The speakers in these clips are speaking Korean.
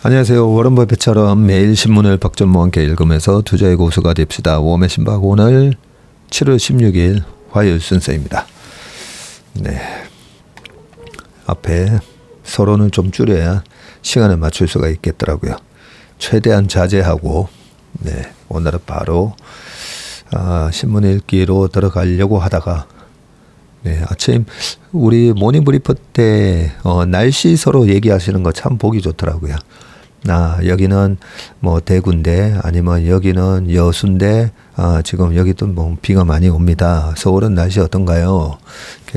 안녕하세요. 워런 버핏처럼 매일 신문을 박전무와 함께 읽으면서 투자의 고수가 됩시다. 웜의 신박 오늘 7월 16일 화요일 순서입니다. 네, 앞에 서론을 좀 줄여야 시간을 맞출 수가 있겠더라고요. 최대한 자제하고 오늘은 바로 신문 읽기로 들어가려고 하다가 아침 우리 모닝 브리프 때 날씨 서로 얘기하시는 거 참 보기 좋더라고요. 여기는 뭐 대구인데 아니면 여기는 여수인데 지금 여기도 뭐 비가 많이 옵니다. 서울은 날씨 어떤가요?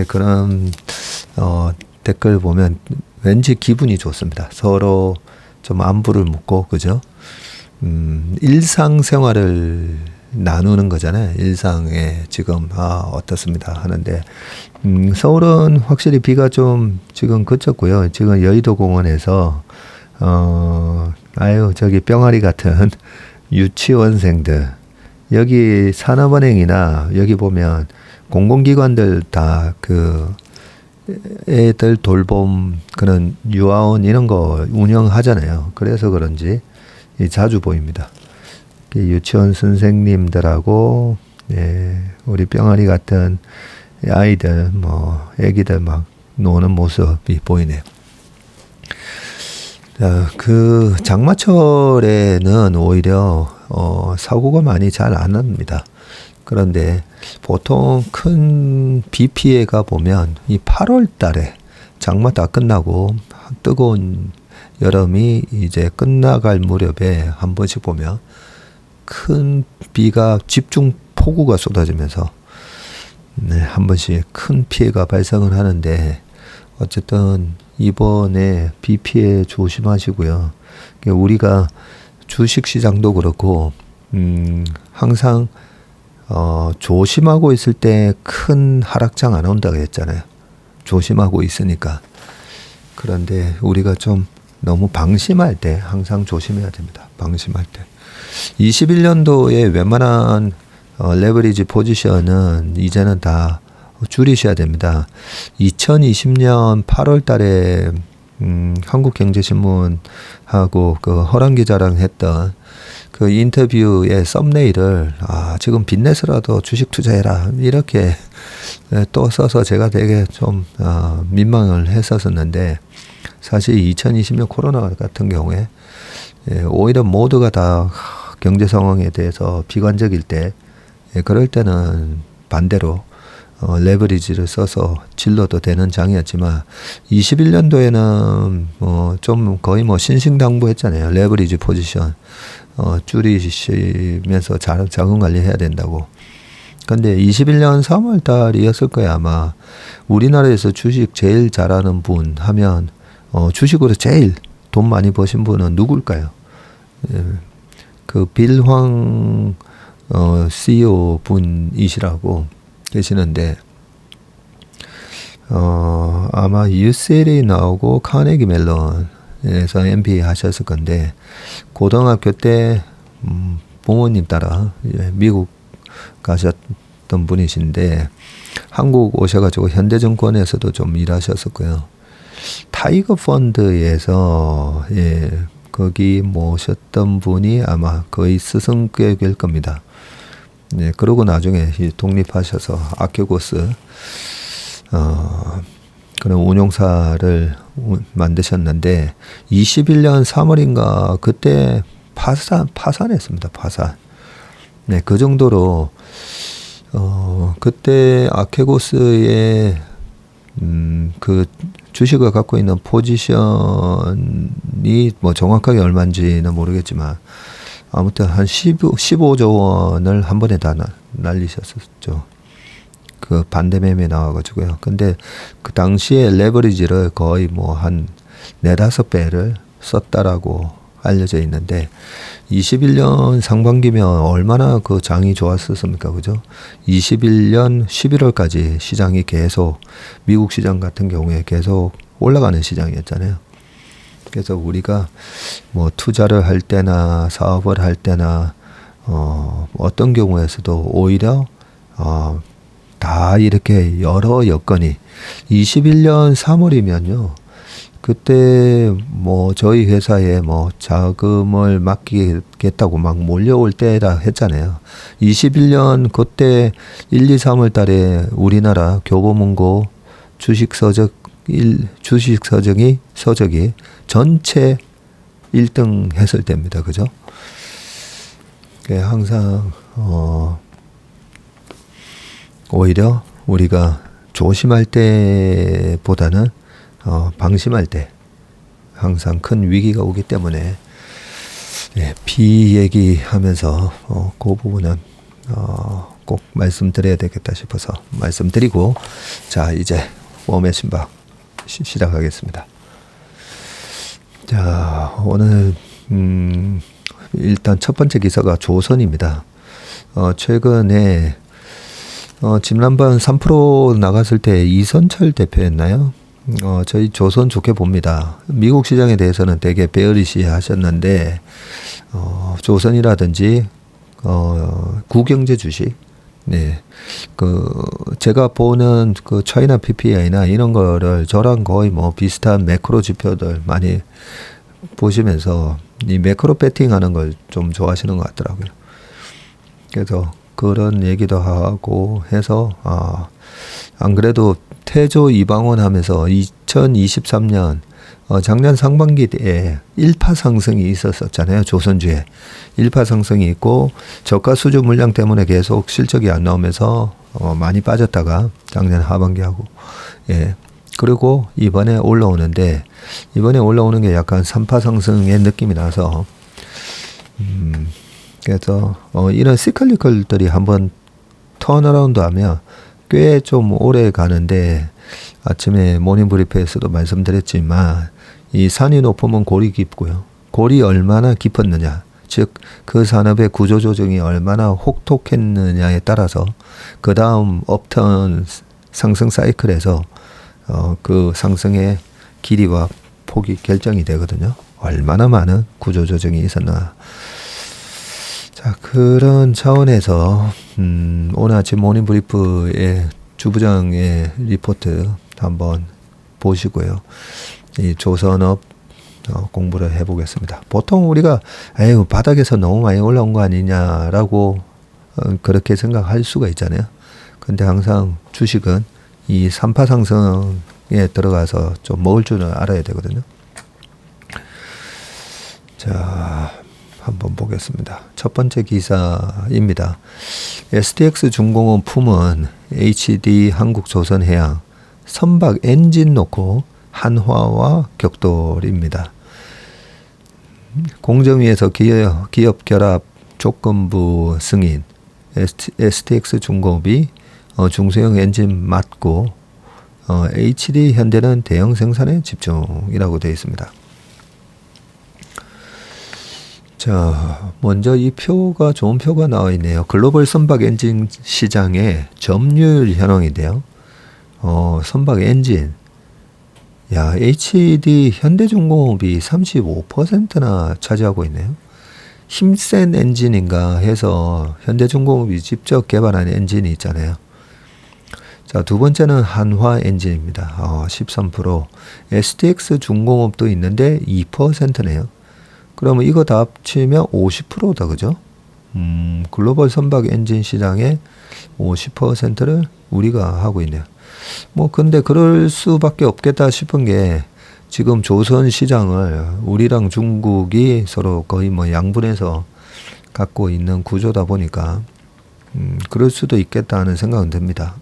그런 댓글 보면 왠지 기분이 좋습니다. 서로 좀 안부를 묻고 그죠? 일상생활을 나누는 거잖아요. 일상에 지금 어떻습니다 하는데 서울은 확실히 비가 좀 지금 그쳤고요. 지금 여의도 공원에서 저기 뿅아리 같은 유치원생들 여기 산업은행이나 여기 보면 공공기관들 다 그 애들 돌봄 그런 유아원 이런 거 운영하잖아요. 그래서 그런지 자주 보입니다. 유치원 선생님들하고 우리 뿅아리 같은 아이들 애기들 막 노는 모습이 보이네요. 그 장마철에는 오히려 사고가 많이 잘 안 납니다. 그런데 보통 큰 비 피해가 보면 이 8월 달에 장마 다 끝나고 뜨거운 여름이 이제 끝나갈 무렵에 한 번씩 보면 큰 비가 집중 폭우가 쏟아지면서 한 번씩 큰 피해가 발생을 하는데 어쨌든 이번에 비 피해 조심하시고요. 우리가 주식 시장도 그렇고 항상 조심하고 있을 때 큰 하락장 안 온다고 했잖아요. 조심하고 있으니까. 그런데 우리가 좀 너무 방심할 때 항상 조심해야 됩니다. 방심할 때. 21년도에 웬만한 레버리지 포지션은 이제는 다 줄이셔야 됩니다. 2020년 8월 달에 한국경제신문하고 그 허랑 기자랑 했던 그 인터뷰의 썸네일을 지금 빚내서라도 주식 투자해라 이렇게 또 써서 제가 되게 좀 민망을 했었는데 사실 2020년 코로나 같은 경우에 오히려 모두가 다 경제 상황에 대해서 비관적일 때 그럴 때는 반대로 레버리지를 써서 질러도 되는 장이었지만 21년도에는 좀 거의 신신당부했잖아요. 레버리지 포지션 줄이시면서 자금 관리해야 된다고. 근데 21년 3월 달이었을 거야 아마. 우리나라에서 주식 제일 잘하는 분 하면 주식으로 제일 돈 많이 버신 분은 누굴까요? 그 빌황 CEO 분이시라고 계시는데 아마 UCLA 나오고 카네기 멜론에서 MBA 하셨을 건데 고등학교 때 부모님 따라 미국 가셨던 분이신데 한국 오셔가지고 현대증권에서도 좀 일하셨었고요. 타이거 펀드에서 거기 모셨던 분이 아마 거의 스승격일 겁니다. 그러고 나중에 독립하셔서 아큐고스 그런 운용사를 만드셨는데 21년 3월인가 그때 파산했습니다. 파산. 그 정도로 그때 아케고스의 그 주식을 갖고 있는 포지션이 정확하게 얼마인지는 모르겠지만 아무튼 한 15조 원을 한 번에 다 날리셨었죠. 그 반대 매매 나와가지고요. 근데 그 당시에 레버리지를 거의 한 4-5배를 썼다라고 알려져 있는데 21년 상반기면 얼마나 그 장이 좋았었습니까? 그죠? 21년 11월까지 시장이 계속 미국 시장 같은 경우에 계속 올라가는 시장이었잖아요. 그래서 우리가 투자를 할 때나 사업을 할 때나 어떤 경우에서도 오히려 다 이렇게 여러 여건이 21년 3월이면요. 그때 뭐 저희 회사에 뭐 자금을 맡기겠다고 막 몰려올 때라 했잖아요. 21년 그때 1, 2, 3월 달에 우리나라 교보문고 주식 서적이 전체 1등 했을 때입니다. 그죠? 항상 오히려 우리가 조심할 때보다는 방심할 때 항상 큰 위기가 오기 때문에 얘기하면서 그 부분은 꼭 말씀드려야 되겠다 싶어서 말씀드리고, 자 이제 웜의 신박 시작하겠습니다. 자 오늘 일단 첫 번째 기사가 조선입니다. 최근에 집난방 3% 나갔을 때 이선철 대표였나요? 저희 조선 좋게 봅니다. 미국 시장에 대해서는 되게 베어리시 하셨는데, 조선이라든지, 구경제 주식, 제가 보는 그 차이나 PPI나 이런 거를 저랑 거의 뭐 비슷한 매크로 지표들 많이 보시면서 이 매크로 배팅 하는 걸 좀 좋아하시는 것 같더라고요. 그래서 그런 얘기도 하고 해서, 안 그래도 태조 이방원 하면서 2023년 작년 상반기에 1파 상승이 있었잖아요. 조선주에 1파 상승이 있고 저가 수주 물량 때문에 계속 실적이 안 나오면서 많이 빠졌다가 작년 하반기하고, 그리고 이번에 올라오는데, 이번에 올라오는 게 약간 3파 상승의 느낌이 나서, 그래서 이런 시클리컬들이 한번 턴어라운드 하면 꽤 좀 오래 가는데, 아침에 모닝 브리프에서도 말씀드렸지만 이 산이 높으면 골이 깊고요. 골이 얼마나 깊었느냐, 즉 그 산업의 구조 조정이 얼마나 혹독했느냐에 따라서 그 다음 업턴 상승 사이클에서 그 상승의 길이와 폭이 결정이 되거든요. 얼마나 많은 구조 조정이 있었나. 자, 그런 차원에서 오늘 아침 모닝 브리프의 주부장의 리포트 한번 보시고요. 이 조선업 공부를 해보겠습니다. 보통 우리가 바닥에서 너무 많이 올라온 거 아니냐라고 그렇게 생각할 수가 있잖아요. 근데 항상 주식은 이 3파 상승에 들어가서 좀 먹을 줄은 알아야 되거든요. 자, 한번 보겠습니다. 첫 번째 기사입니다. STX 중공업 품은 HD 한국조선해양 선박 엔진 놓고 한화와 격돌입니다. 공정위에서 기업 결합 조건부 승인, STX 중공업이 중소형 엔진 맞고 HD 현대는 대형 생산에 집중이라고 되어 있습니다. 자, 먼저 이 표가 좋은 표가 나와 있네요. 글로벌 선박 엔진 시장의 점유율 현황인데요. 선박 엔진, 야, HD 현대중공업이 35%나 차지하고 있네요. 힘센 엔진인가 해서 현대중공업이 직접 개발한 엔진이 있잖아요. 자, 두 번째는 한화 엔진입니다. 13%. STX 중공업도 있는데 2%네요. 그러면 이거 다 합치면 50%다, 그죠? 글로벌 선박 엔진 시장의 50%를 우리가 하고 있네요. 근데 그럴 수밖에 없겠다 싶은 게, 지금 조선 시장을 우리랑 중국이 서로 거의 양분해서 갖고 있는 구조다 보니까, 그럴 수도 있겠다는 생각은 듭니다.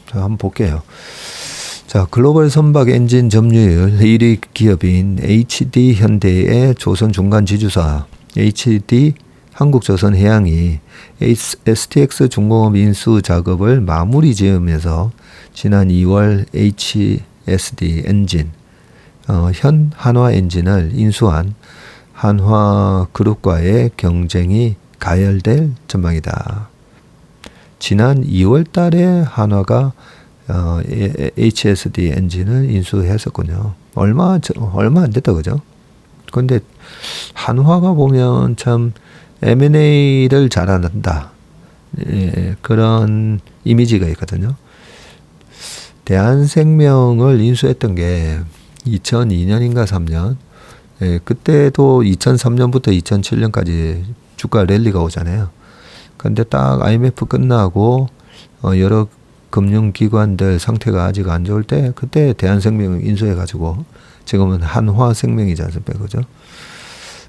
자, 한번 볼게요. 자, 글로벌 선박 엔진 점유율 1위 기업인 HD 현대의 조선 중간 지주사 HD 한국조선해양이 STX 중공업 인수 작업을 마무리 지으면서 지난 2월 HSD 엔진, 현 한화 엔진을 인수한 한화그룹과의 경쟁이 가열될 전망이다. 지난 2월 달에 한화가 HSD 엔진을 인수했었군요. 얼마 안 됐다, 그죠? 근데 한화가 보면 참 M&A를 잘한다, 그런 이미지가 있거든요. 대한생명을 인수했던 게 2002년인가 3년. 예, 그때도 2003년부터 2007년까지 주가 랠리가 오잖아요. 근데 딱 IMF 끝나고 여러 금융기관들 상태가 아직 안 좋을 때 그때 대한생명 인수해가지고 지금은 한화생명이지 않습니까? 그죠?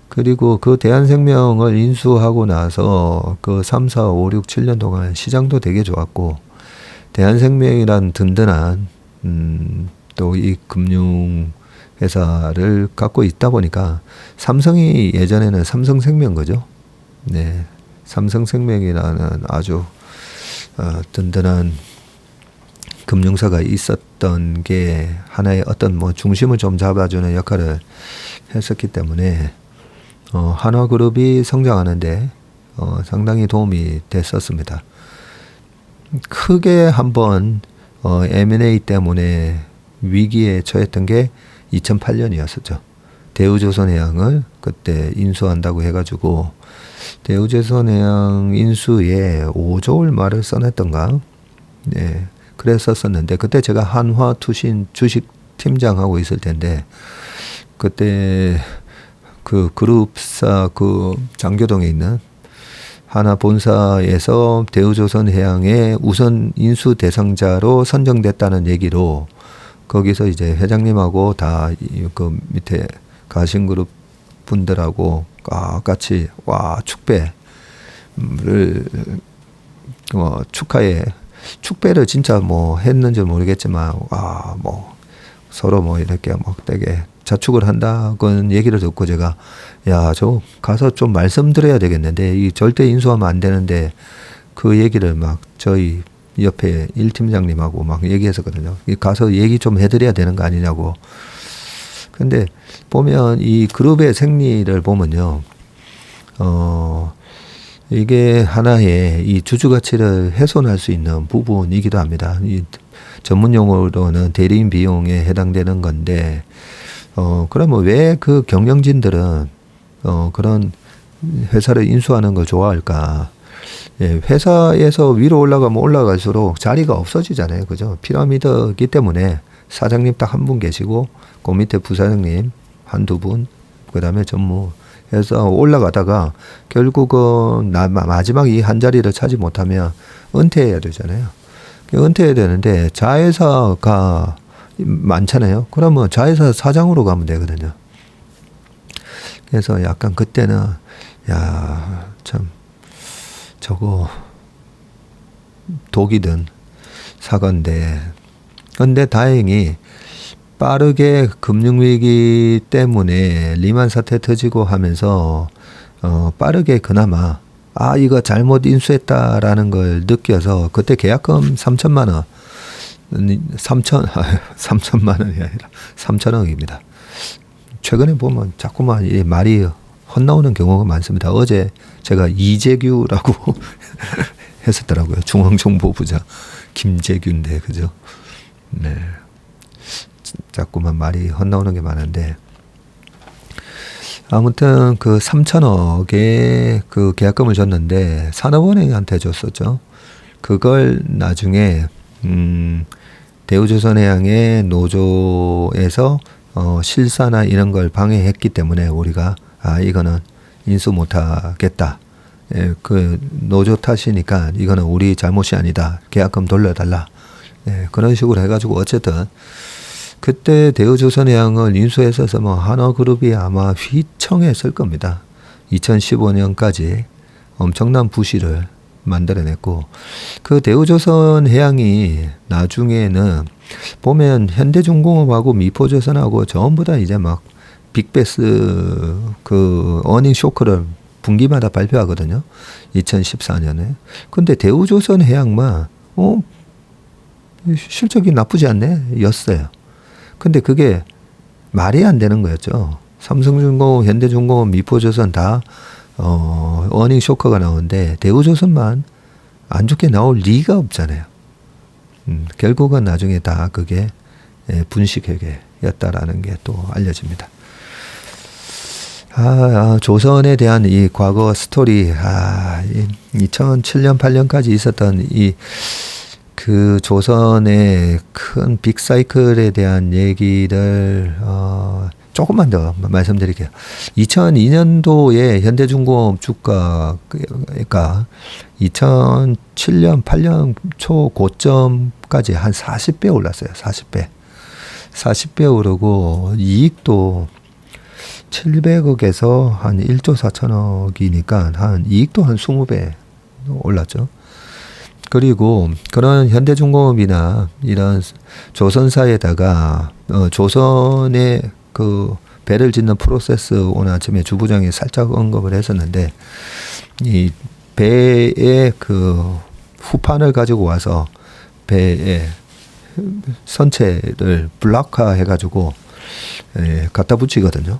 그리고 그 대한생명을 인수하고 나서 그 3, 4, 5, 6, 7년 동안 시장도 되게 좋았고 대한생명이란 든든한 또 이 금융 회사를 갖고 있다 보니까 삼성이 예전에는 삼성생명 거죠. 네. 삼성생명이라는 아주 든든한 금융사가 있었던 게 하나의 어떤 뭐 중심을 좀 잡아주는 역할을 했었기 때문에 한화그룹이 성장하는데 상당히 도움이 됐었습니다. 크게 한번 M&A 때문에 위기에 처했던 게 2008년이었었죠. 대우조선해양을 그때 인수한다고 해가지고 대우조선해양 인수에 5조 얼마를 써냈던가. 네, 그랬었었는데 그때 제가 한화투신 주식팀장하고 있을 텐데 그때 그 그룹사 그 장교동에 있는 하나 본사에서 대우조선해양의 우선 인수 대상자로 선정됐다는 얘기로 거기서 이제 회장님하고 다 그 밑에 가신그룹 분들하고 같이 축배를 축배를 진짜 뭐 했는지 모르겠지만 뭐 서로 뭐 이렇게 뭐 되게 자축을 한다는 얘기를 듣고 제가 저 가서 좀 말씀드려야 되겠는데 이 절대 인수하면 안 되는데 그 얘기를 막 저희 옆에 1팀장님하고 막 얘기했었거든요. 가서 얘기 좀 해드려야 되는 거 아니냐고. 근데 보면 이 그룹의 생리를 보면요. 이게 하나의 이 주주가치를 훼손할 수 있는 부분이기도 합니다. 이 전문 용어로는 대리인 비용에 해당되는 건데, 그러면 왜 그 경영진들은, 그런 회사를 인수하는 걸 좋아할까? 예, 회사에서 위로 올라가면 올라갈수록 자리가 없어지잖아요. 그죠? 피라미드이기 때문에 사장님 딱 한 분 계시고, 그 밑에 부사장님 한두 분, 그 다음에 전무해서 올라가다가 결국은 마지막 이 한 자리를 차지 못하면 은퇴해야 되잖아요. 은퇴해야 되는데 자회사가 많잖아요. 그러면 자회사 사장으로 가면 되거든요. 그래서 약간 그때는 참 저거 독이 든 사건인데 근데 다행히 빠르게 금융위기 때문에 리만 사태 터지고 하면서 빠르게 그나마 이거 잘못 인수했다라는 걸 느껴서 그때 계약금 3천만 원 3천만 원이 아니라 3천억입니다. 최근에 보면 자꾸만 이 말이 헛나오는 경우가 많습니다. 어제 제가 이재규라고 했었더라고요. 중앙정보부장 김재규인데 그죠? 네. 자꾸만 말이 헛나오는 게 많은데 아무튼 그 3천억의 그 계약금을 줬는데 산업은행한테 줬었죠. 그걸 나중에 대우조선해양의 노조에서 실사나 이런 걸 방해했기 때문에 우리가 이거는 인수 못하겠다. 예, 그 노조 탓이니까 이거는 우리 잘못이 아니다. 계약금 돌려달라. 예, 그런 식으로 해가지고 어쨌든 그때 대우조선해양을 인수했어서 뭐 한화그룹이 아마 휘청했을 겁니다. 2015년까지 엄청난 부실을 만들어냈고 그 대우조선해양이 나중에는 보면 현대중공업하고 미포조선하고 전부 다 이제 막 빅베스 그 어닝 쇼크를 분기마다 발표하거든요. 2014년에. 근데 대우조선해양만 실적이 나쁘지 않네 였어요. 근데 그게 말이 안 되는 거였죠. 삼성중공업, 현대중공업, 미포조선 다 어닝 쇼크가 나오는데 대우조선만 안 좋게 나올 리가 없잖아요. 결국은 나중에 다 그게 분식회계였다라는 게 또 알려집니다. 조선에 대한 이 과거 스토리, 2007년, 8년까지 있었던 그 조선의 큰 빅사이클에 대한 얘기를 조금만 더 말씀드릴게요. 2002년도에 현대중공업 주가가 2007년, 8년 초 고점까지 한 40배 올랐어요. 40배. 40배 오르고 이익도 700억에서 한 1조 4천억이니까 한 이익도 한 20배 올랐죠. 그리고 그런 현대중공업이나 이런 조선사에다가 조선의 그 배를 짓는 프로세스 오늘 아침에 주부장이 살짝 언급을 했었는데 이 배의 그 후판을 가지고 와서 배의 선체를 블락화 해가지고 갖다 붙이거든요.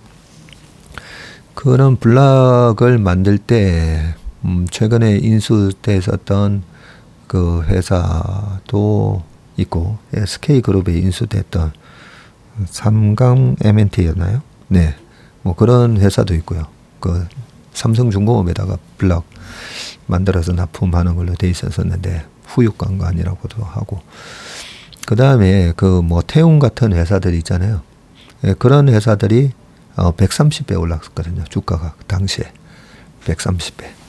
그런 블락을 만들 때 최근에 인수됐었던 그 회사도 있고 SK그룹에 인수됐던 삼강 M&T였나요? 네, 뭐 그런 회사도 있고요. 그 삼성중공업에다가 블락 만들어서 납품하는 걸로 돼 있었었는데 후육관관이라고도 하고 그 다음에 그 뭐 태웅 같은 회사들이 있잖아요. 그런 회사들이 130배 올랐거든요. 주가가 당시에 130배.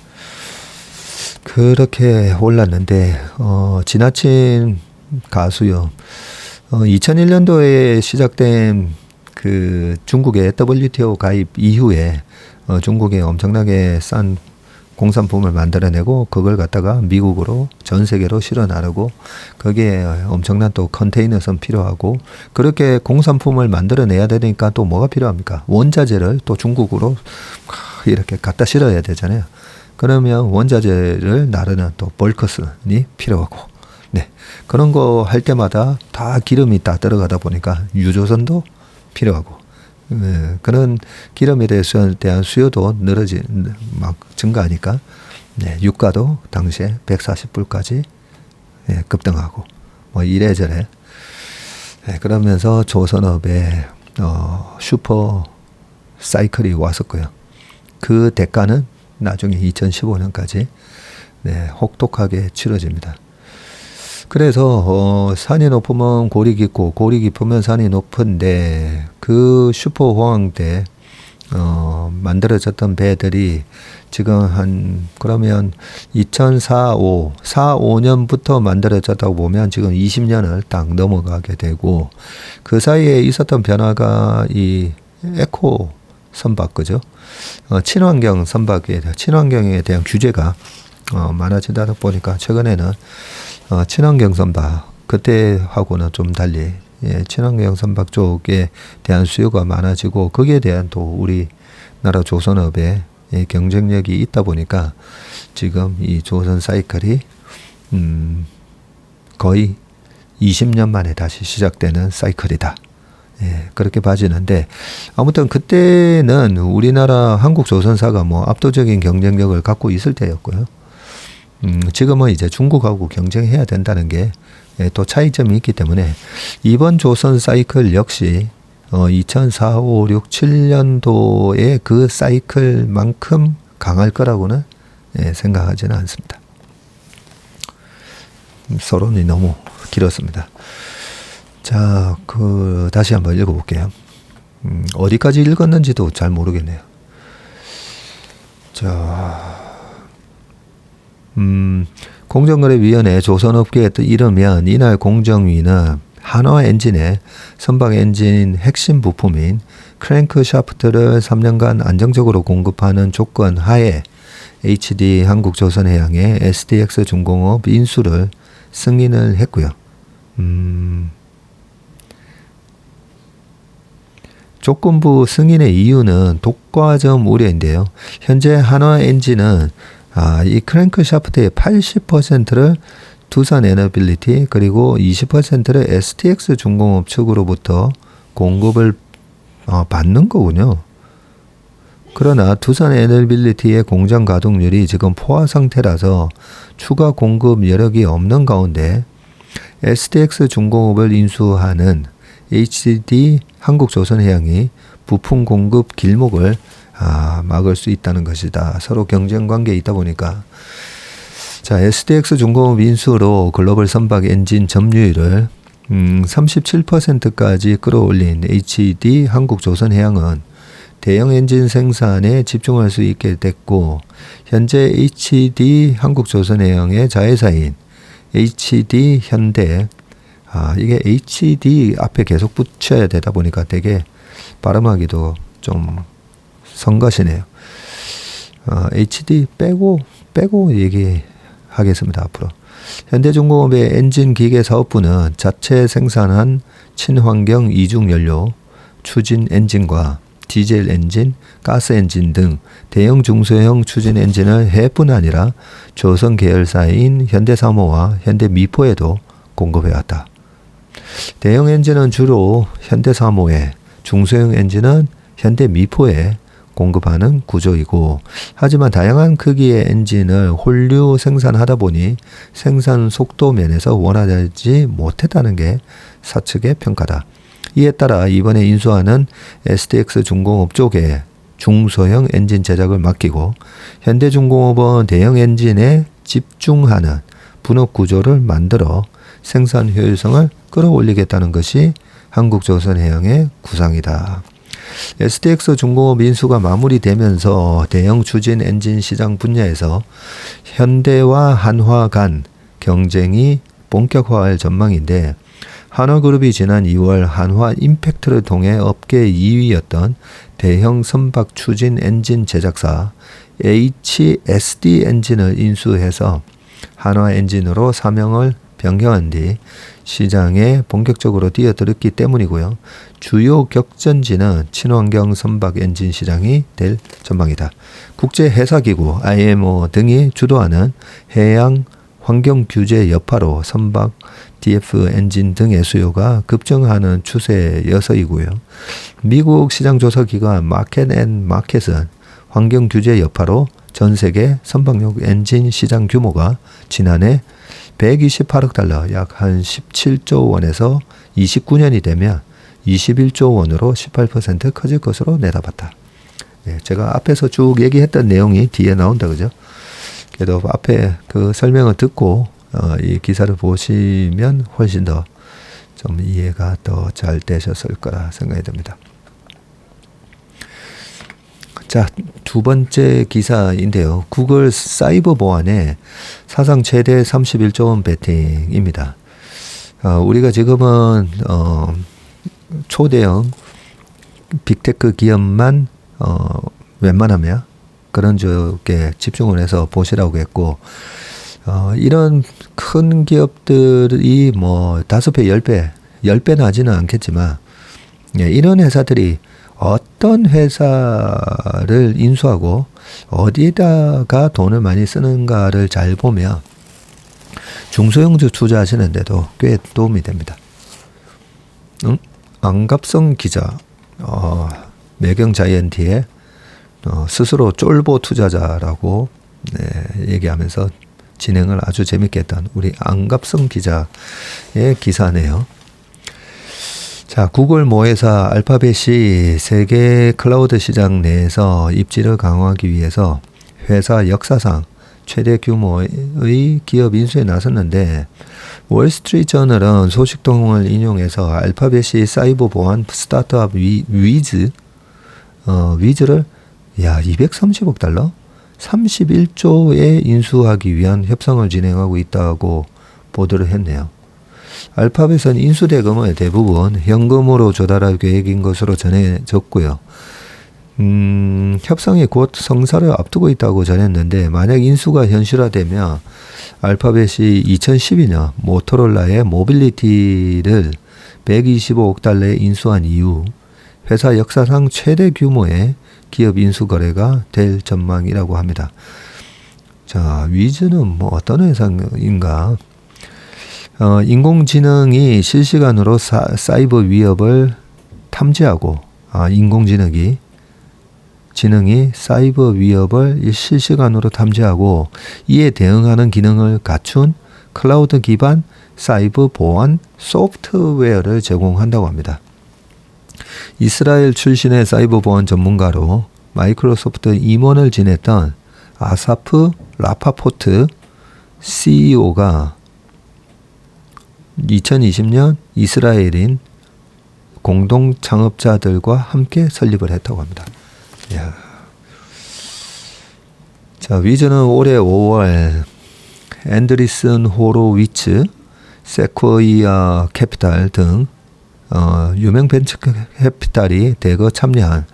그렇게 올랐는데 지나친 가수요. 2001년도에 시작된 그 중국의 WTO 가입 이후에 중국에 엄청나게 싼 공산품을 만들어내고 그걸 갖다가 미국으로 전 세계로 실어 나르고 거기에 엄청난 또 컨테이너선 필요하고 그렇게 공산품을 만들어내야 되니까 또 뭐가 필요합니까? 원자재를 또 중국으로 이렇게 갖다 실어야 되잖아요. 그러면 원자재를 나르는 또 벌크선이 필요하고 네 그런 거 할 때마다 다 기름이 다 들어가다 보니까 유조선도 필요하고 그런 기름에 대한 수요도 막 증가하니까 네, 유가도 당시에 140불까지 급등하고 뭐 이래저래 그러면서 조선업에 슈퍼 사이클이 왔었고요. 그 대가는 나중에 2015년까지 혹독하게 치러집니다. 그래서 산이 높으면 골이 깊고 골이 깊으면 산이 높은데 그 슈퍼 호황 때 만들어졌던 배들이 지금 그러면 2004-5년부터 만들어졌다고 보면 지금 20년을 딱 넘어가게 되고 그 사이에 있었던 변화가 이 에코 선박 그죠? 친환경에 대한 규제가 많아지다 보니까 최근에는 친환경 선박 그때하고는 좀 달리 친환경 선박 쪽에 대한 수요가 많아지고 거기에 대한 또 우리나라 조선업의 경쟁력이 있다 보니까 지금 이 조선 사이클이 거의 20년 만에 다시 시작되는 사이클이다. 그렇게 봐지는데 아무튼 그때는 우리나라 한국 조선사가 뭐 압도적인 경쟁력을 갖고 있을 때였고요. 지금은 이제 중국하고 경쟁해야 된다는 게 또 차이점이 있기 때문에 이번 조선 사이클 역시 2004, 5, 6, 7년도의 그 사이클만큼 강할 거라고는 생각하지는 않습니다. 서론이 너무 길었습니다. 자, 다시 한번 읽어볼게요. 어디까지 읽었는지도 잘 모르겠네요. 자, 공정거래위원회 조선업계에 이르면 이날 공정위는 한화 엔진의 선박 엔진 핵심 부품인 크랭크 샤프트를 3년간 안정적으로 공급하는 조건 하에 HD 한국조선해양의 SDX 중공업 인수를 승인을 했고요. 조건부 승인의 이유는 독과점 우려인데요. 현재 한화 엔진은 이 크랭크 샤프트의 80%를 두산 에너빌리티 그리고 20%를 STX 중공업 측으로부터 공급을 받는 거군요. 그러나 두산 에너빌리티의 공장 가동률이 지금 포화 상태라서 추가 공급 여력이 없는 가운데 STX 중공업을 인수하는 HD 한국조선해양이 부품 공급 길목을 막을 수 있다는 것이다. 서로 경쟁 관계에 있다 보니까 자, SDX 중공업 인수로 글로벌 선박 엔진 점유율을 37%까지 끌어올린 HD 한국조선해양은 대형 엔진 생산에 집중할 수 있게 됐고, 현재 HD 한국조선해양의 자회사인 HD 현대, 이게 HD 앞에 계속 붙여야 되다 보니까 되게 발음하기도 좀 성가시네요. HD 빼고 얘기하겠습니다, 앞으로. 현대중공업의 엔진기계사업부는 자체 생산한 친환경 이중연료, 추진 엔진과 디젤 엔진, 가스 엔진 등 대형 중소형 추진 엔진을 해뿐 아니라 조선 계열사인 현대사모와 현대미포에도 공급해왔다. 대형 엔진은 주로 현대사모에, 중소형 엔진은 현대미포에 공급하는 구조이고, 하지만 다양한 크기의 엔진을 홀류 생산하다 보니 생산 속도 면에서 원활하지 못했다는 게 사측의 평가다. 이에 따라 이번에 인수하는 SDX 중공업 쪽에 중소형 엔진 제작을 맡기고, 현대중공업은 대형 엔진에 집중하는 분업 구조를 만들어 생산 효율성을 끌어올리겠다는 것이 한국조선해양의 구상이다. SDX 중공업 인수가 마무리되면서 대형 추진 엔진 시장 분야에서 현대와 한화 간 경쟁이 본격화할 전망인데, 한화그룹이 지난 2월 한화 임팩트를 통해 업계 2위였던 대형 선박 추진 엔진 제작사 HSD 엔진을 인수해서 한화 엔진으로 사명을 변경한 뒤 시장에 본격적으로 뛰어들었기 때문이고요. 주요 격전지는 친환경 선박 엔진 시장이 될 전망이다. 국제해사기구 IMO 등이 주도하는 해양 환경 규제 여파로 선박 DF 엔진 등의 수요가 급증하는 추세여서이고요. 미국 시장조사기관 마켓앤마켓은 환경 규제 여파로 전 세계 선박용 엔진 시장 규모가 지난해 128억 달러, 약 한 17조 원에서 29년이 되면 21조 원으로 18% 커질 것으로 내다봤다. 네, 제가 앞에서 쭉 얘기했던 내용이 뒤에 나온다, 그죠? 그래도 앞에 그 설명을 듣고 이 기사를 보시면 훨씬 더 좀 이해가 더 잘 되셨을 거라 생각이 듭니다. 자, 두 번째 기사인데요. 구글 사이버 보안에 사상 최대 31조 원 베팅입니다. 우리가 지금은 초대형 빅테크 기업만 웬만하면 그런 쪽에 집중을 해서 보시라고 했고, 이런 큰 기업들이 뭐 5배, 10배는 하지는 않겠지만, 이런 회사들이 어떤 회사를 인수하고 어디에다가 돈을 많이 쓰는가를 잘 보면 중소형주 투자하시는데도 꽤 도움이 됩니다. 안갑성 기자, 매경자이언티의 스스로 쫄보 투자자라고 얘기하면서 진행을 아주 재밌게 했던 우리 안갑성 기자의 기사네요. 자, 구글 모회사 알파벳이 세계 클라우드 시장 내에서 입지를 강화하기 위해서 회사 역사상 최대 규모의 기업 인수에 나섰는데, 월스트리트저널은 소식통을 인용해서 알파벳이 사이버 보안 스타트업 위즈를 230억 달러? 31조에 인수하기 위한 협상을 진행하고 있다고 보도를 했네요. 알파벳은 인수 대금을 대부분 현금으로 조달할 계획인 것으로 전해졌고요. 협상이 곧 성사를 앞두고 있다고 전했는데, 만약 인수가 현실화되면 알파벳이 2012년 모토로라의 모빌리티를 125억 달러에 인수한 이후 회사 역사상 최대 규모의 기업 인수 거래가 될 전망이라고 합니다. 자, 위즈는 뭐 어떤 회사인가? 인공지능이 실시간으로 사이버 위협을 탐지하고, 지능이 사이버 위협을 실시간으로 탐지하고 이에 대응하는 기능을 갖춘 클라우드 기반 사이버 보안 소프트웨어를 제공한다고 합니다. 이스라엘 출신의 사이버 보안 전문가로 마이크로소프트 임원을 지냈던 아사프 라파포트 CEO가 2020년 이스라엘인 공동 창업자들과 함께 설립을 했다고 합니다. 이야. 자, 위즈는 올해 5월 앤드리슨 호로위츠, 세코이아 캐피탈 등 유명 벤처 캐피탈이 대거 참여한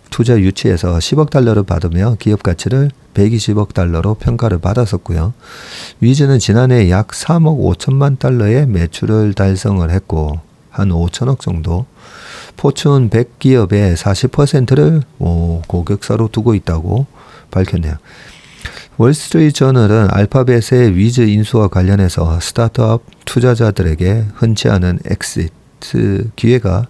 투자 유치에서 10억 달러를 받으며 기업 가치를 120억 달러로 평가를 받았었고요. 위즈는 지난해 약 3억 5천만 달러의 매출을 달성을 했고 한 5천억 정도, 포춘 100 기업의 40%를 고객사로 두고 있다고 밝혔네요. 월스트리트 저널은 알파벳의 위즈 인수와 관련해서 스타트업 투자자들에게 흔치 않은 엑시트 기회가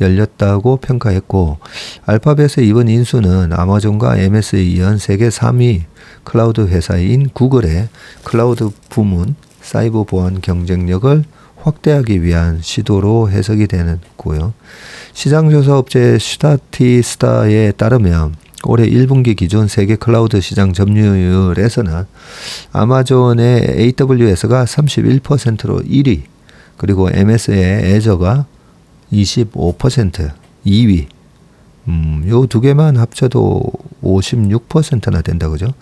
열렸다고 평가했고, 알파벳의 이번 인수는 아마존과 MS에 이은 세계 3위 클라우드 회사인 구글의 클라우드 부문 사이버 보안 경쟁력을 확대하기 위한 시도로 해석이 되고요. 시장조사 업체 슈타티스타에 따르면 올해 1분기 기준 세계 클라우드 시장 점유율에서는 아마존의 AWS가 31%로 1위, 그리고 MS의 애저가 25% 2위. 요 두 개만 합쳐도 56%나 된다, 그죠?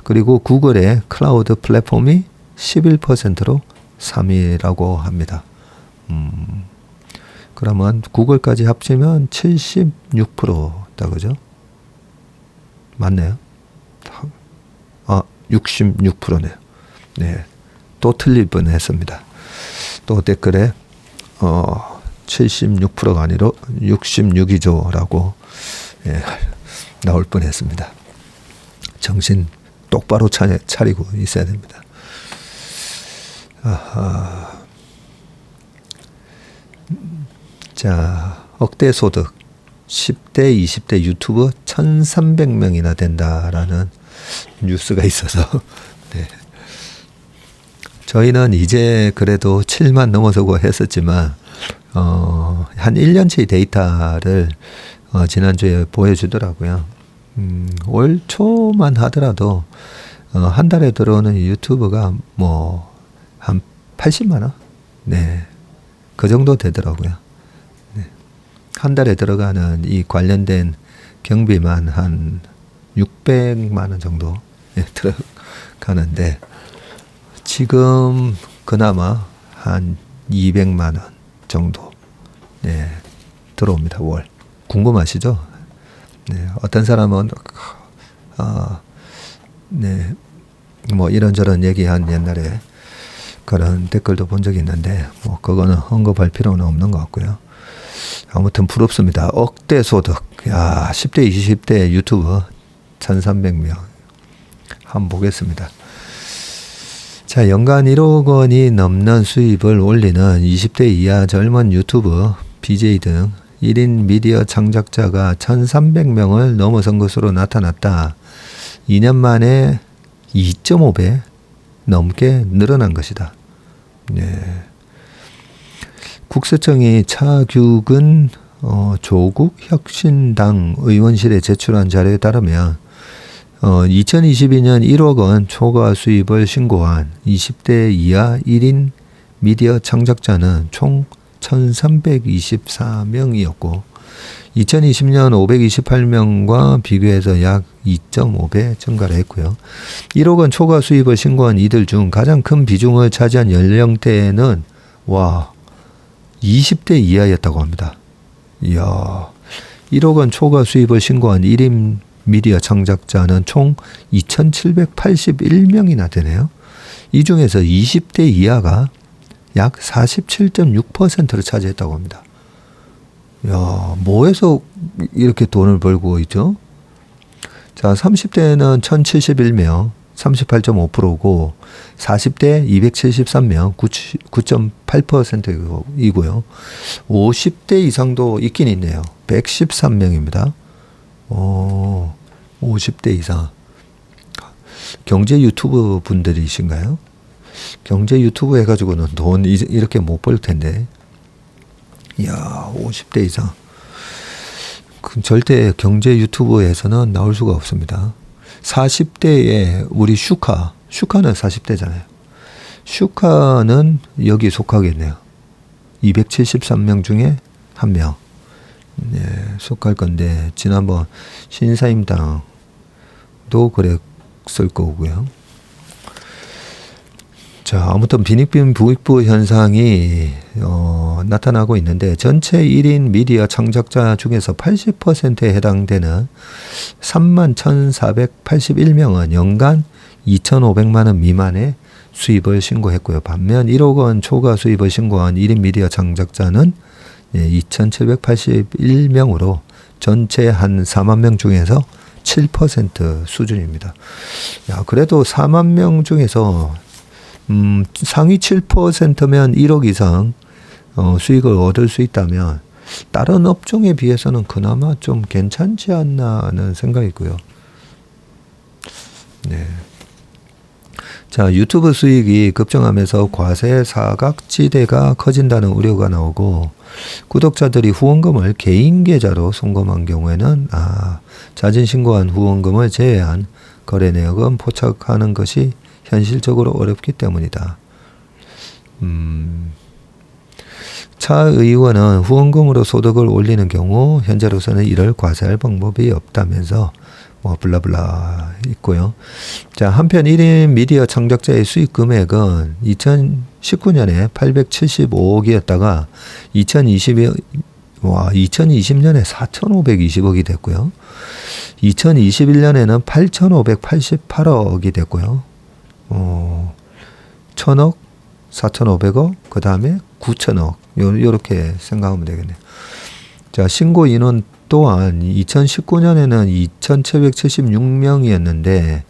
그리고 구글의 클라우드 플랫폼이 11%로 3위라고 합니다. 그러면 구글까지 합치면 76%다, 그죠? 맞네요. 66%네요. 네. 또 틀릴 뻔했습니다. 또 댓글에 76%가 아니라 66이죠라고 나올 뻔했습니다. 정신 똑바로 차리고 있어야 됩니다. 자, 억대 소득 10대, 20대 유튜버 1,300명이나 된다라는 뉴스가 있어서 네. 저희는 이제 그래도 7만 넘어서고 했었지만 한 1년치 데이터를 지난주에 보여주더라고요. 올 초만 하더라도 한 달에 들어오는 유튜브가 뭐 한 80만 원? 네. 그 정도 되더라고요. 네. 한 달에 들어가는 이 관련된 경비만 한 600만 원 정도 들어가는데, 지금 그나마 한 200만 원 정도 들어옵니다. 월. 궁금하시죠? 네. 어떤 사람은 뭐 이런저런 얘기한 옛날에 그런 댓글도 본 적이 있는데 뭐 그거는 언급할 필요는 없는 것 같고요. 아무튼 부럽습니다. 억대 소득. 야, 10대 20대 유튜버 1,300명. 한번 보겠습니다. 자, 연간 1억 원이 넘는 수입을 올리는 20대 이하 젊은 유튜버, BJ 등 1인 미디어 창작자가 1,300명을 넘어선 것으로 나타났다. 2년 만에 2.5배 넘게 늘어난 것이다. 네. 국세청이 차규근 조국 혁신당 의원실에 제출한 자료에 따르면 2022년 1억 원 초과 수입을 신고한 20대 이하 1인 미디어 창작자는 총 1,324명이었고 2020년 528명과 비교해서 약 2.5배 증가를 했고요. 1억 원 초과 수입을 신고한 이들 중 가장 큰 비중을 차지한 연령대는 20대 이하였다고 합니다. 이야, 1억 원 초과 수입을 신고한 1인 미디어 창작자는 총 2,781명이나 되네요. 이 중에서 20대 이하가 약 47.6%를 차지했다고 합니다. 야, 뭐해서 이렇게 돈을 벌고 있죠? 자, 30대는 1,071명, 38.5%고, 40대 273명, 9.8%이고요. 50대 이상도 있긴 있네요. 113명입니다. 50대 이상. 경제 유튜브 분들이신가요? 경제 유튜브 해가지고는 돈 이렇게 못 벌 텐데. 이야, 50대 이상. 절대 경제 유튜브에서는 나올 수가 없습니다. 40대에 우리 슈카는 40대잖아요. 슈카는 여기 속하겠네요. 273명 중에 1명. 네, 속할 건데, 지난번 신사임당도 그랬을 거고요. 자, 아무튼 빈익빈 부익부 현상이 나타나고 있는데, 전체 1인 미디어 창작자 중에서 80%에 해당되는 31,481명은 연간 2,500만 원 미만의 수입을 신고했고요. 반면 1억 원 초과 수입을 신고한 1인 미디어 창작자는 2,781명으로 전체 한 4만 명 중에서 7% 수준입니다. 야, 그래도 4만 명 중에서 상위 7%면 1억 이상 수익을 얻을 수 있다면 다른 업종에 비해서는 그나마 좀 괜찮지 않나 하는 생각이고요. 네. 자, 유튜브 수익이 급증하면서 과세 사각지대가 커진다는 우려가 나오고, 구독자들이 후원금을 개인 계좌로 송금한 경우에는 자진 신고한 후원금을 제외한 거래 내역은 포착하는 것이 현실적으로 어렵기 때문이다. 차 의원은 후원금으로 소득을 올리는 경우 현재로서는 이를 과세할 방법이 없다면서 뭐 블라블라 있고요. 자, 한편 1인 미디어 창작자의 수익 금액은 2019년에 875억이었다가 2020년에 4,520억이 됐고요. 2021년에는 8,588억이 됐고요. 1,000억, 4,500억, 그 다음에 9,000억. 요렇게 생각하면 되겠네요. 자, 신고 인원 또한 2019년에는 2,776명이었는데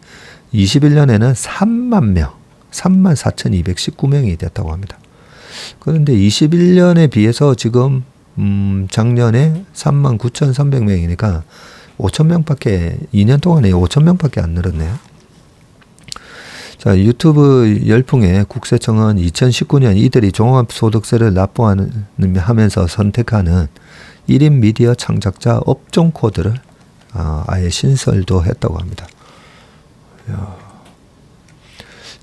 21년에는 3만 명, 34,219명이 됐다고 합니다. 그런데 21년에 비해서 지금 작년에 39,300명이니까 5,000명밖에 2년 동안에 5,000명밖에 안 늘었네요. 자, 유튜브 열풍에 국세청은 2019년 이들이 종합소득세를 납부하면서 선택하는 1인 미디어 창작자 업종 코드를 아예 신설도 했다고 합니다.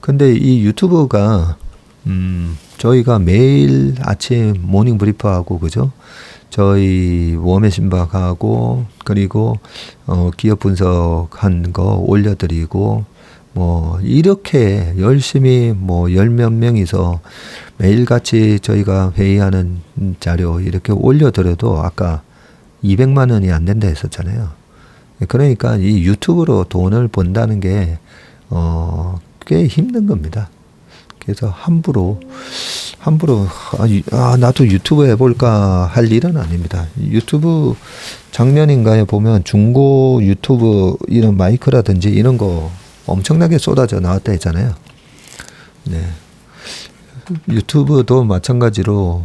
근데 이 유튜브가 저희가 매일 아침 모닝 브리프하고 그죠? 저희 웜의 신박하고 그리고 기업 분석한 거 올려드리고 뭐 이렇게 열심히 뭐 열 몇 명이서 매일같이 저희가 회의하는 자료 이렇게 올려드려도 아까 200만 원이 안 된다 했었잖아요. 그러니까 이 유튜브로 돈을 번다는 게 꽤 힘든 겁니다. 그래서 함부로 나도 유튜브 해볼까 할 일은 아닙니다. 유튜브 작년인가에 보면 중고 유튜브 이런 마이크라든지 이런 거 엄청나게 쏟아져 나왔다 했잖아요. 네. 유튜브도 마찬가지로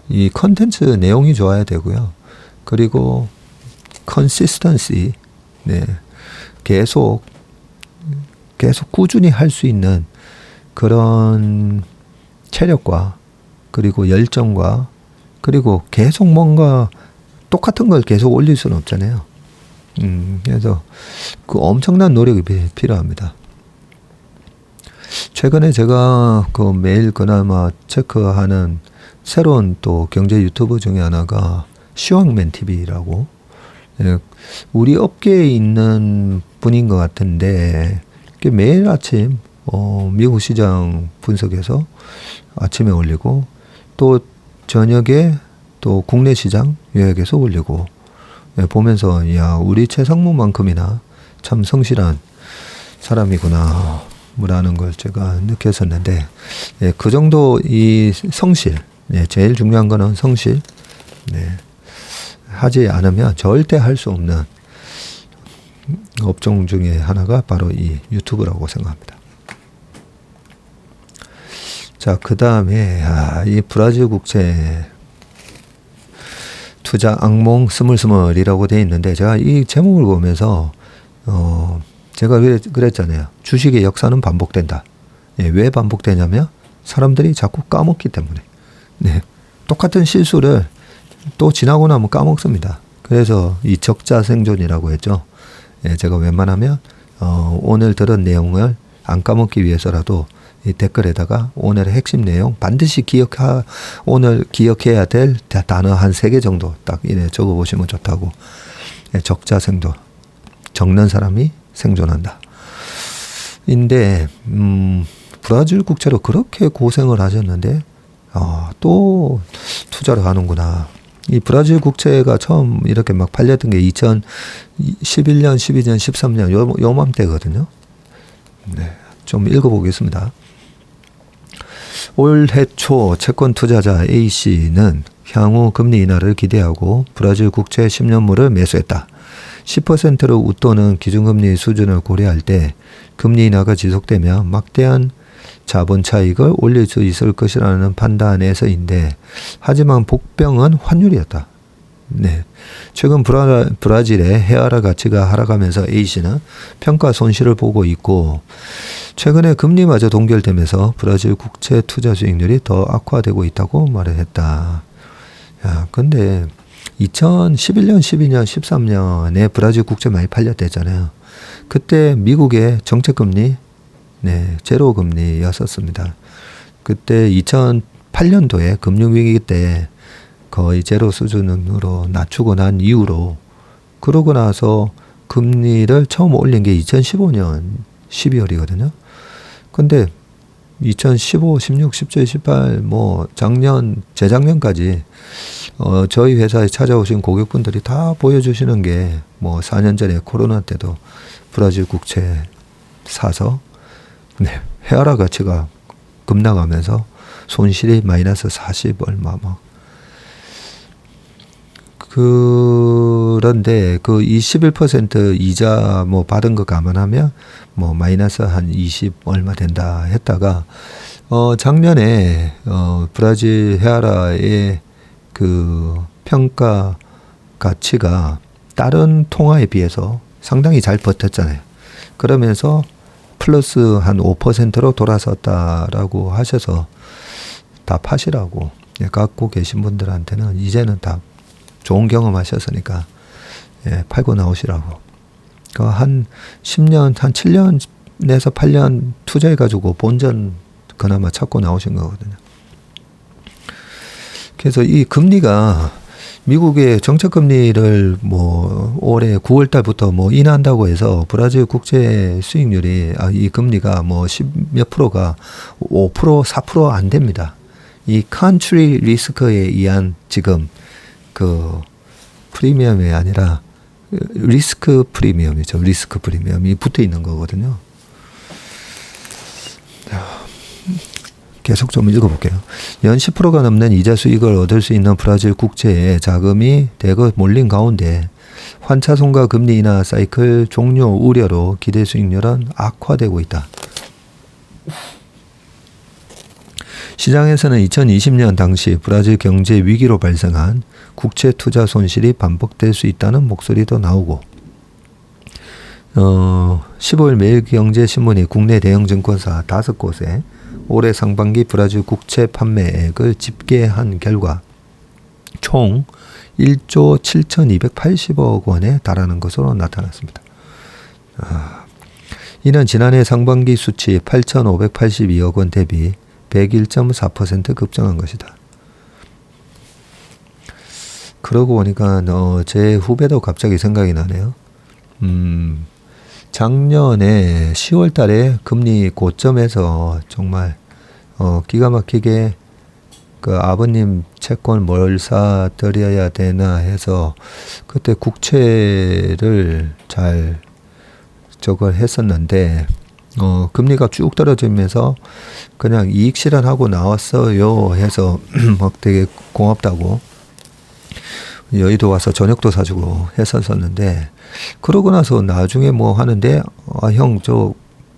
이 컨텐츠 내용이 좋아야 되고요. 그리고 컨시스턴시, 네. 계속 꾸준히 할 수 있는 그런 체력과 그리고 열정과 그리고 계속 뭔가 똑같은 걸 계속 올릴 수는 없잖아요. 그래서 그 엄청난 노력이 필요합니다. 최근에 제가 그 매일 그나마 체크하는 새로운 또 경제 유튜브 중에 하나가 시황맨 TV라고 우리 업계에 있는 분인 것 같은데 매일 아침 미국 시장 분석해서 아침에 올리고 또 저녁에 또 국내 시장 요약해서 올리고 보면서 야 우리 최상무만큼이나 참 성실한 사람이구나 라는 걸 제가 느꼈었는데 그 정도 이 성실 제일 중요한 거는 성실 하지 않으면 절대 할 수 없는 업종 중에 하나가 바로 이 유튜브라고 생각합니다. 자, 그 다음에 이 브라질 국채 투자 악몽 스물스물이라고 되어 있는데 제가 이 제목을 보면서 제가 그랬잖아요. 주식의 역사는 반복된다. 왜 반복되냐면 사람들이 자꾸 까먹기 때문에. 네. 똑같은 실수를 또 지나고 나면 까먹습니다. 그래서 이 적자 생존이라고 했죠. 제가 웬만하면 오늘 들은 내용을 안 까먹기 위해서라도 이 댓글에다가 오늘의 핵심 내용 반드시 오늘 기억해야 될 단어 한 3개 정도 딱 이래 적어보시면 좋다고. 적자생존. 적는 사람이 생존한다. 인데 브라질 국채로 그렇게 고생을 하셨는데 또 투자를 하는구나. 이 브라질 국채가 처음 이렇게 막 팔렸던 게 2011년, 12년, 13년 요맘때거든요. 네, 좀 읽어보겠습니다. 올해 초 채권 투자자 A씨는 향후 금리 인하를 기대하고 브라질 국채 10년물을 매수했다. 10%로 웃도는 기준금리 수준을 고려할 때 금리 인하가 지속되면 막대한 자본 차익을 올릴 수 있을 것이라는 판단에서인데, 하지만 복병은 환율이었다. 네. 최근 브라질의 헤아라 가치가 하락하면서 A씨는 평가 손실을 보고 있고, 최근에 금리마저 동결되면서 브라질 국채 투자 수익률이 더 악화되고 있다고 말을 했다. 야, 근데 2011년, 12년, 13년에 브라질 국채 많이 팔렸댔잖아요. 그때 미국의 정책금리, 네, 제로 금리였었습니다. 그때 2008년도에 금융위기 때 거의 제로 수준으로 낮추고 난 이후로, 그러고 나서 금리를 처음 올린 게 2015년 12월이거든요. 근데 2015, 16, 17, 18, 재작년까지, 저희 회사에 찾아오신 고객분들이 다 보여주시는 게, 4년 전에 코로나 때도 브라질 국채 사서, 네, 헤아라 가치가 급락하면서 손실이 마이너스 40 얼마 그런데 그 21% 이자 받은 거 감안하면 마이너스 한 20 얼마 된다 했다가, 작년에 브라질 헤아라의 그 평가 가치가 다른 통화에 비해서 상당히 잘 버텼잖아요. 그러면서 플러스 한 5%로 돌아섰다라고 하셔서 다 파시라고 갖고 계신 분들한테는 이제는 다 좋은 경험 하셨으니까 팔고 나오시라고. 한 10년, 한 7년에서 8년 투자해가지고 본전 그나마 찾고 나오신 거거든요. 그래서 이 금리가, 미국의 정책금리를 올해 9월 달부터 인하한다고 해서 브라질 국채 수익률이, 이 금리가 10몇 프로가 5%, 4% 안 됩니다. 이 컨트리 리스크에 의한 지금 그 프리미엄이 아니라 리스크 프리미엄이죠. 리스크 프리미엄이 붙어 있는 거거든요. 계속 좀 읽어볼게요. 연 10%가 넘는 이자 수익을 얻을 수 있는 브라질 국채에 자금이 대거 몰린 가운데 환차손과 금리 인하 사이클 종료 우려로 기대 수익률은 악화되고 있다. 시장에서는 2020년 당시 브라질 경제 위기로 발생한 국채 투자 손실이 반복될 수 있다는 목소리도 나오고, 15일 매일경제신문이 국내 대형 증권사 5곳에 올해 상반기 브라질 국채 판매액을 집계한 결과 총 1조 7,280억 원에 달하는 것으로 나타났습니다. 이는 지난해 상반기 수치 8,582억 원 대비 101.4% 급증한 것이다. 그러고 보니까 제 후배도 갑자기 생각이 나네요. 작년에 10월 달에 금리 고점에서 정말 기가 막히게 그 아버님 채권 뭘 사드려야 되나 해서 그때 국채를 잘 저걸 했었는데, 금리가 쭉 떨어지면서 그냥 이익 실현하고 나왔어요 해서 막 되게 고맙다고 여의도 와서 저녁도 사주고 했었었는데, 그러고 나서 나중에 하는데, 형 저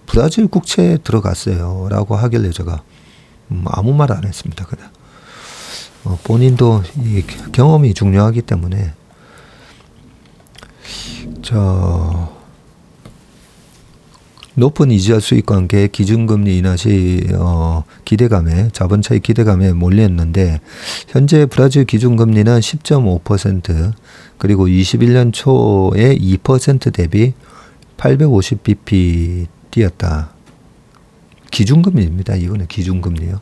브라질 국채에 들어갔어요 라고 하길래 제가 아무 말 안 했습니다. 그냥 본인도 이 경험이 중요하기 때문에 높은 이자 수익 관계 기준금리 인하 시 기대감에, 자본차익 기대감에 몰렸는데, 현재 브라질 기준금리는 10.5%, 그리고 21년 초에 2% 대비 850bp 뛰었다. 기준금리입니다. 이거는 기준금리요.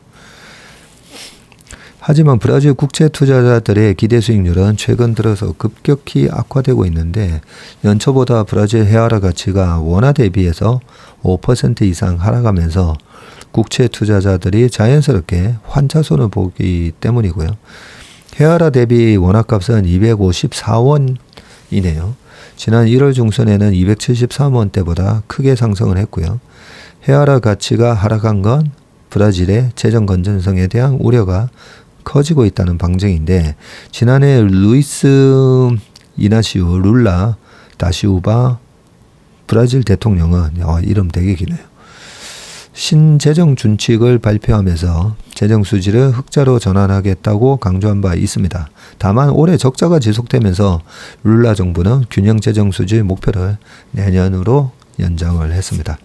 하지만 브라질 국채 투자자들의 기대 수익률은 최근 들어서 급격히 악화되고 있는데 연초보다 브라질 헤아라 가치가 원화 대비해서 5% 이상 하락하면서 국채 투자자들이 자연스럽게 환차손을 보기 때문이고요. 헤아라 대비 원화값은 254원이네요. 지난 1월 중순에는 273원대보다 크게 상승을 했고요. 헤아라 가치가 하락한 건 브라질의 재정 건전성에 대한 우려가 커지고 있다는 방증인데 지난해 루이스 이나시오 룰라 다시우바 브라질 대통령은 이름 되게 기네요. 신재정 준칙을 발표하면서 재정 수지를 흑자로 전환하겠다고 강조한 바 있습니다. 다만 올해 적자가 지속되면서 룰라 정부는 균형 재정 수지 목표를 내년으로 연장을 했습니다.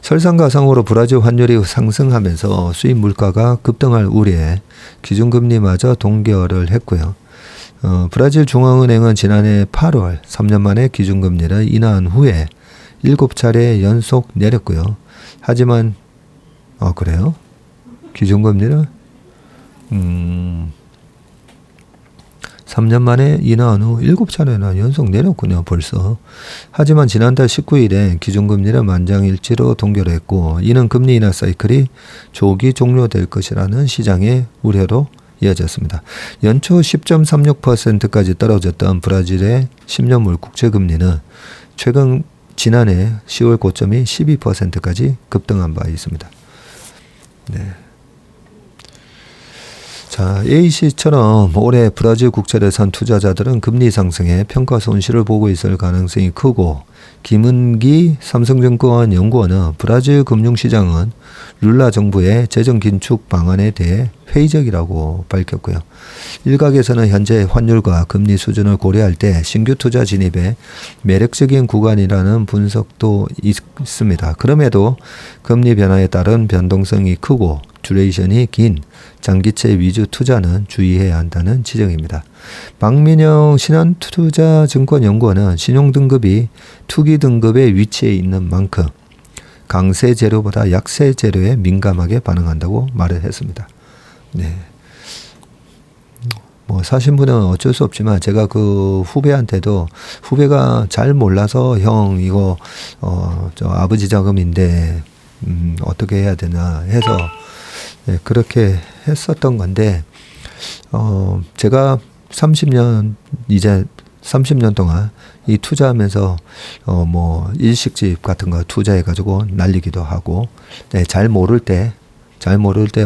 설상가상으로 브라질 환율이 상승하면서 수입 물가가 급등할 우려에 기준금리마저 동결을 했고요. 브라질 중앙은행은 지난해 8월 3년 만에 기준금리를 인하한 후에 7차례 연속 내렸고요. 하지만 그래요? 기준금리를 3년 만에 인하한 후 7차례나 연속 내렸군요. 벌써. 하지만 지난달 19일에 기준금리를 만장일치로 동결했고 이는 금리 인하 사이클이 조기 종료될 것이라는 시장의 우려로 이어졌습니다. 연초 10.36%까지 떨어졌던 브라질의 10년물 국채금리는 최근 지난해 10월 고점이 12%까지 급등한 바 있습니다. 네. 자, A씨처럼 올해 브라질 국채를 산 투자자들은 금리 상승에 평가 손실을 보고 있을 가능성이 크고 김은기 삼성증권 연구원은 브라질 금융시장은 룰라 정부의 재정 긴축 방안에 대해 회의적이라고 밝혔고요. 일각에서는 현재 환율과 금리 수준을 고려할 때 신규 투자 진입에 매력적인 구간이라는 분석도 있습니다. 그럼에도 금리 변화에 따른 변동성이 크고 듀레이션이 긴 장기채 위주 투자는 주의해야 한다는 지적입니다. 박민영 신한투자증권연구원은 신용등급이 투기등급에 위치해 있는 만큼 강세 재료보다 약세 재료에 민감하게 반응한다고 말을 했습니다. 네. 뭐 사신 분은 어쩔 수 없지만 제가 그 후배한테도 후배가 잘 몰라서 형 이거 저 아버지 자금인데 어떻게 해야 되나 해서 네, 그렇게 했었던 건데 제가 30년 동안 이 투자하면서 뭐 일식집 같은 거 투자해 가지고 날리기도 하고 네, 잘 모를 때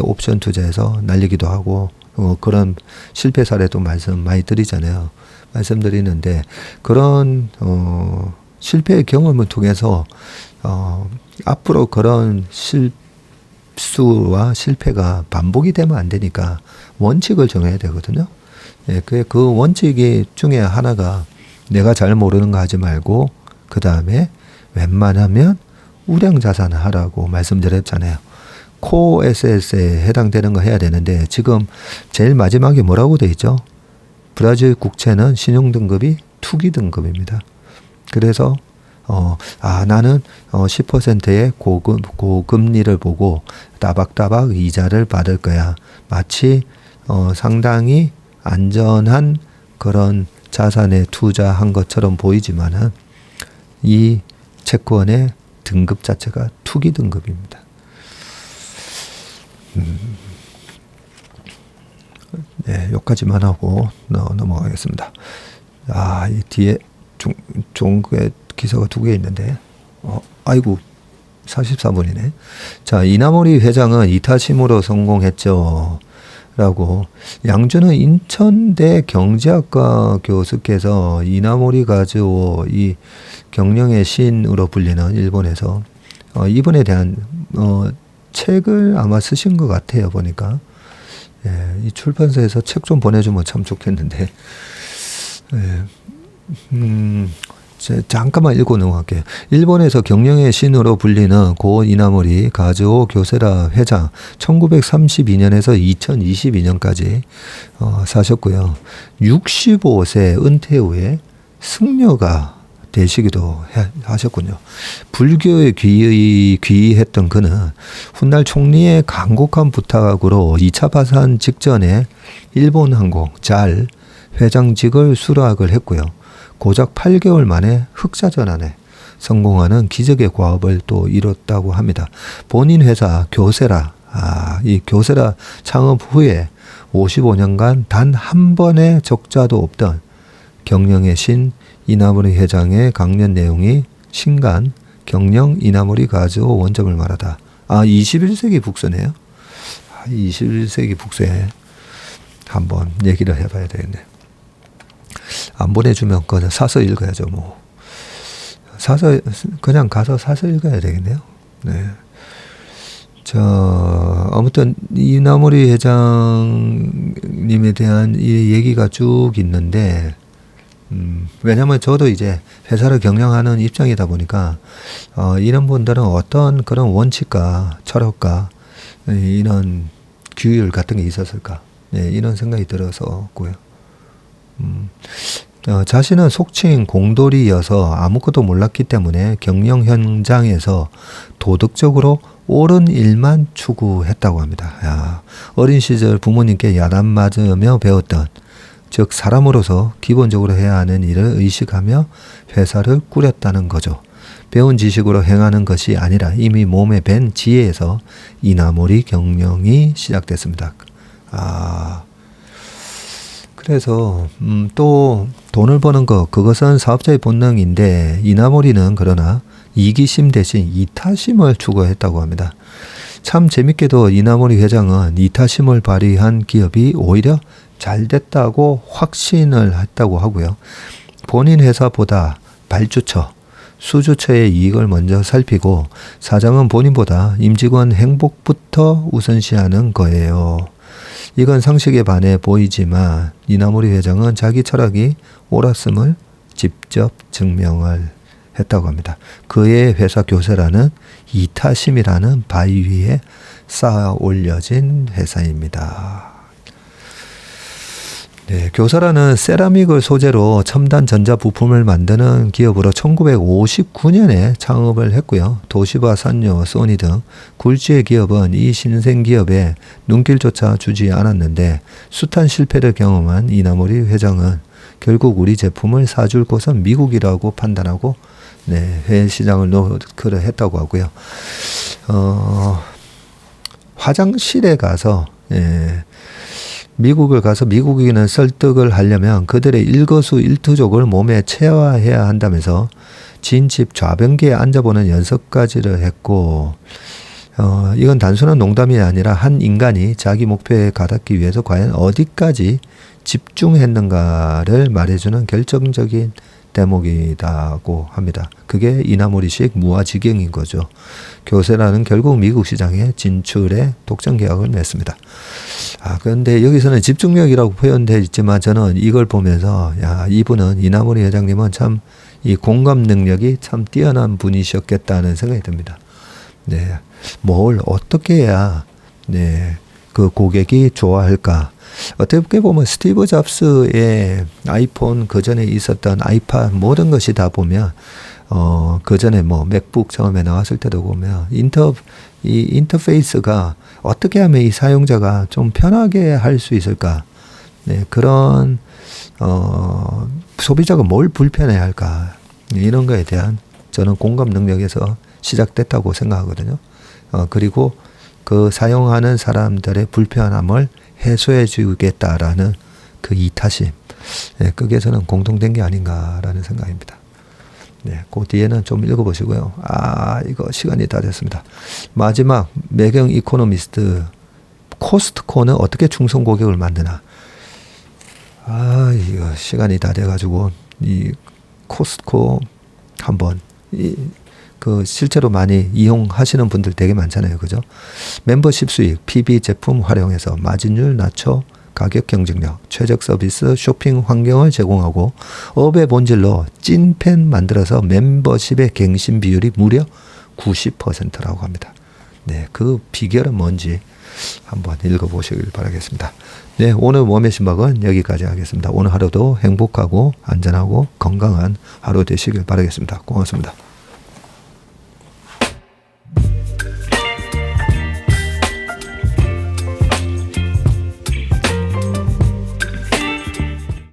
옵션 투자해서 날리기도 하고 그런 실패 사례도 많이 드리잖아요. 말씀드리는데 그런 실패의 경험을 통해서 앞으로 그런 실수와 실패가 반복이 되면 안 되니까 원칙을 정해야 되거든요. 예, 그 원칙이 중에 하나가 내가 잘 모르는 거 하지 말고 그 다음에 웬만하면 우량 자산을 하라고 말씀드렸잖아요. 코어 에셋에 해당되는 거 해야 되는데 지금 제일 마지막에 뭐라고 돼 있죠? 브라질 국채는 신용등급이 투기등급입니다. 그래서 나는 10%의 고금리를 보고 따박따박 이자를 받을 거야. 마치 상당히 안전한 그런 자산에 투자한 것처럼 보이지만은 이 채권의 등급 자체가 투기 등급입니다. 네, 여기까지만 하고 넘어가겠습니다. 이 뒤에 좋은 기사가 2개 있는데, 아이고, 44분이네. 자, 이나모리 회장은 이타심으로 성공했죠. 라고. 양주는 인천대 경제학과 교수께서 이나모리 가즈오, 이 경영의 신으로 불리는 일본에서, 이분에 대한, 책을 아마 쓰신 것 같아요, 보니까. 예, 이 출판사에서 책 좀 보내주면 참 좋겠는데. 예, 잠깐만 읽고 넘어갈게요. 일본에서 경영의 신으로 불리는 고 이나모리 가즈오 교세라 회장 1932년에서 2022년까지 사셨고요. 65세 은퇴 후에 승려가 되시기도 하셨군요. 불교에 귀의했던 그는 훗날 총리의 간곡한 부탁으로 2차 파산 직전에 일본 항공 잘 회장직을 수락을 했고요. 고작 8개월 만에 흑자 전환에 성공하는 기적의 과업을 또 이뤘다고 합니다. 본인 회사 교세라, 이 교세라 창업 후에 55년간 단 한 번의 적자도 없던 경영의 신 이나모리 회장의 강연 내용이 신간 경영 이나모리 가즈오 원점을 말하다. 21세기 북서네요. 21세기 북서에 한번 얘기를 해봐야 되겠네. 안 보내주면 그냥 사서 읽어야죠. 뭐 사서 그냥 가서 사서 읽어야 되겠네요. 네. 아무튼 이나모리 회장님에 대한 이 얘기가 쭉 있는데, 왜냐면 저도 이제 회사를 경영하는 입장이다 보니까 이런 분들은 어떤 그런 원칙과 철학과 이런 규율 같은 게 있었을까, 네, 이런 생각이 들어서고요. 자신은 속칭 공돌이여서 아무것도 몰랐기 때문에 경영 현장에서 도덕적으로 옳은 일만 추구했다고 합니다. 어린 시절 부모님께 야단 맞으며 배웠던, 즉 사람으로서 기본적으로 해야 하는 일을 의식하며 회사를 꾸렸다는 거죠. 배운 지식으로 행하는 것이 아니라 이미 몸에 밴 지혜에서 이나모리 경영이 시작됐습니다. 그래서 또 돈을 버는 것, 그것은 사업자의 본능인데 이나모리는 그러나 이기심 대신 이타심을 추구했다고 합니다. 참 재밌게도 이나모리 회장은 이타심을 발휘한 기업이 오히려 잘 됐다고 확신을 했다고 하고요. 본인 회사보다 발주처, 수주처의 이익을 먼저 살피고 사장은 본인보다 임직원 행복부터 우선시하는 거예요. 이건 상식에 반해 보이지만 이나모리 회장은 자기 철학이 옳았음을 직접 증명을 했다고 합니다. 그의 회사 교세라는 이타심이라는 바위 위에 쌓아 올려진 회사입니다. 네, 교사라는 세라믹을 소재로 첨단 전자 부품을 만드는 기업으로 1959년에 창업을 했고요. 도시바, 산요, 소니 등 굴지의 기업은 이 신생 기업에 눈길조차 주지 않았는데 숱한 실패를 경험한 이나모리 회장은 결국 우리 제품을 사줄 곳은 미국이라고 판단하고 해외 시장을 노크를 했다고 하고요. 화장실에 가서 미국을 가서 미국인을 설득을 하려면 그들의 일거수일투족을 몸에 체화해야 한다면서 진집 좌변기에 앉아보는 연습까지를 했고, 이건 단순한 농담이 아니라 한 인간이 자기 목표에 가닿기 위해서 과연 어디까지 집중했는가를 말해주는 결정적인 대목이라고 합니다. 그게 이나모리식 무아지경인 거죠. 교세라는 결국 미국 시장에 진출에 독점 계약을 맺습니다. 그런데 여기서는 집중력이라고 표현되어 있지만 저는 이걸 보면서 이분은 이나모리 회장님은 참 이 공감 능력이 참 뛰어난 분이셨겠다는 생각이 듭니다. 네, 뭘 어떻게 해야 그 고객이 좋아할까? 어떻게 보면 스티브 잡스의 아이폰, 그 전에 있었던 아이팟, 모든 것이 다 보면 그 전에 뭐 맥북 처음에 나왔을 때도 보면 이 인터페이스가 어떻게 하면 이 사용자가 좀 편하게 할 수 있을까? 네, 그런 소비자가 뭘 불편해 할까? 이런 거에 대한 저는 공감 능력에서 시작됐다고 생각하거든요. 그리고 그 사용하는 사람들의 불편함을 해소해 주겠다라는 그 이타심, 그게 저는 공통된 게 아닌가라는 생각입니다. 네, 그 뒤에는 좀 읽어보시고요. 이거 시간이 다 됐습니다. 마지막 매경 이코노미스트, 코스트코는 어떻게 충성 고객을 만드나? 이거 시간이 다 돼가지고 이 코스트코 한번 그 실제로 많이 이용하시는 분들 되게 많잖아요. 그죠? 멤버십 수익, PB 제품 활용해서 마진율 낮춰 가격 경쟁력, 최적 서비스, 쇼핑 환경을 제공하고 업의 본질로 찐팬 만들어서 멤버십의 갱신 비율이 무려 90%라고 합니다. 네, 그 비결은 뭔지 한번 읽어보시길 바라겠습니다. 네, 오늘 몸의 신박은 여기까지 하겠습니다. 오늘 하루도 행복하고 안전하고 건강한 하루 되시길 바라겠습니다. 고맙습니다.